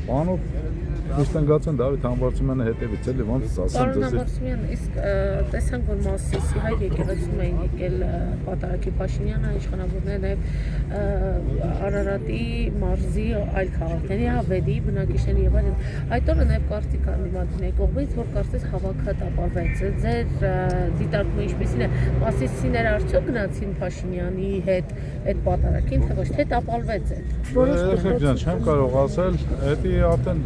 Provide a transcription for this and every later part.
Բանով Քրիստոնեական Դավիթ Համբարձումյանը հետևից էլի ոնց ասեմ Պարոն Համբարձումյան, իսկ տեսանք, որ Մասիսի հայ եկեղեցում էին եկել Պատարագի Փաշինյանը, իշխանավորները, նաև Արարատի մարզի այլ քաղաքների, Ավերի բնակիչների եւ այլն։ Այդ օրը նաև կարծիք անդիմադների կողմից, որ կարծես հավաքը տապալվեց։ Ձեր դիտարկումը ինչպեսին է, Մասիսիները արդյոք գնացին Փաշինյանի հետ այդ Պատարագին, թե ոչ, թե տապալվեց այդ։ Որոշ չեմ կարող ասել, դա արդեն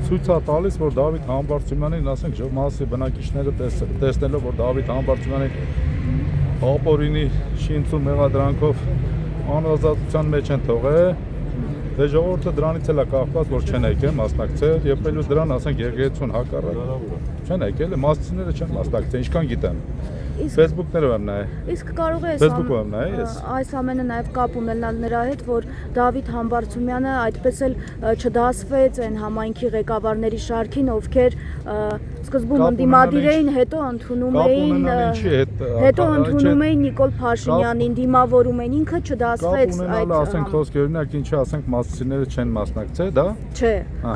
ցույց է տալիս, որ Դավիթ Համբարձումյանին, ասենք, Մասիսի բնակիչները տեսնելով, որ Դավիթ Համբարձումյանի ապօրինի շինծու մեղադրանքով անազատության մեջ են թողել, դե ժողովուրդը դրանից էլ է կախված, որ չեն եկել մասնակցել, եւ ելույթ դրան, ասենք, եկեղեցուն հակառակ չեն եկել, մասիսիները չեն մասնակցել, ինչքան գիտեմ։ Facebook-ներով եմ նայել։ Իսկ կարող է Facebook-ով եմ նայել ես։ Այս ամենը նաև կապ ունենալ նրա հետ, որ Դավիթ Համբարձումյանը այդպես էլ չդասվեց այն համայնքի ղեկավարների շարքին, ովքեր սկզբում ընդդիմադիր էին, հետո ընդունում էին Նիկոլ Փաշինյանին, դիմավորում էին, ինքը չդասվեց այդ ասենք խոսքի օրինակ ինչի ասենք մասիսիները չեն մասնակցել, դա։ Չէ,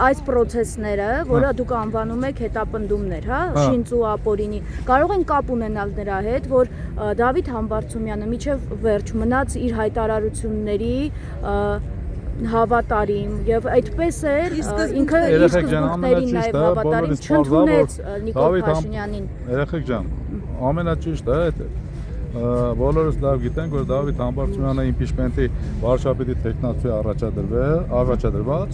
այս process-ները, որը դուք անվանում եք հետապնդումներ, հա, շինծու ապօրինի, կարող են կապ ունենալ նրա հետ, որ Դավիթ Համբարձումյանը միջև վերջ մնաց իր հայտարարությունների հավատարիմ եւ այդպես էր ինքը իր սկզբունքներին նաեւ հավատարիմ չընդունեց Նիկոլ Փաշինյանին։ Երեխեք ջան, ամենաճիշտը այդ է։ Բոլորս լավ գիտենք, որ Դավիթ Համբարձումյանը իմպիչմենտի վարչապետի տեխնացուի առաջադրված։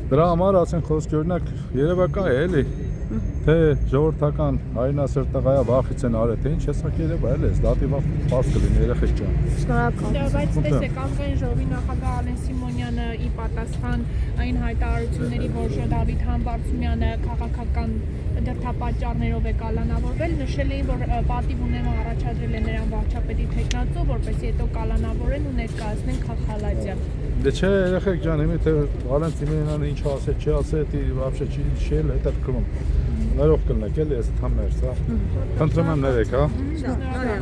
Դրա համար ասենք խոսքի օրինակ երևակայ է էլի, թե ժողովրդական հայրենասերտաղայա վախից են արել, թե ինչ հեսակ երևա էլ է, դատի վախ պարզ կլինի, երեխեք ջան։ Շնորհակալ։ Բայց տեսեք, ազգային ժողովի նախագահ Ալեն Սիմոնյանը ի պատասխան այն հայտարարությունների, որ Դավիթ Համբարձումյանը քաղաքական դրդապատճառներով է կալանավորվել, նշել էին, որ պատիվ ունենալը առաջադրել է նրան վարչապետի տեխնացու, որպեսզի հետո կալանավորեն ու ներկայացնեն Խախալաձյան։ Դե չէ, երեխեք ջան, իմի թե Ալեն Սիմոնյանը ինչ ասել, չի ասել, դի вообще չի հետաքրքրում։ Ներող կլնեք էլի, ես համերս, հա։ Խնդրում եմ ներեք, հա։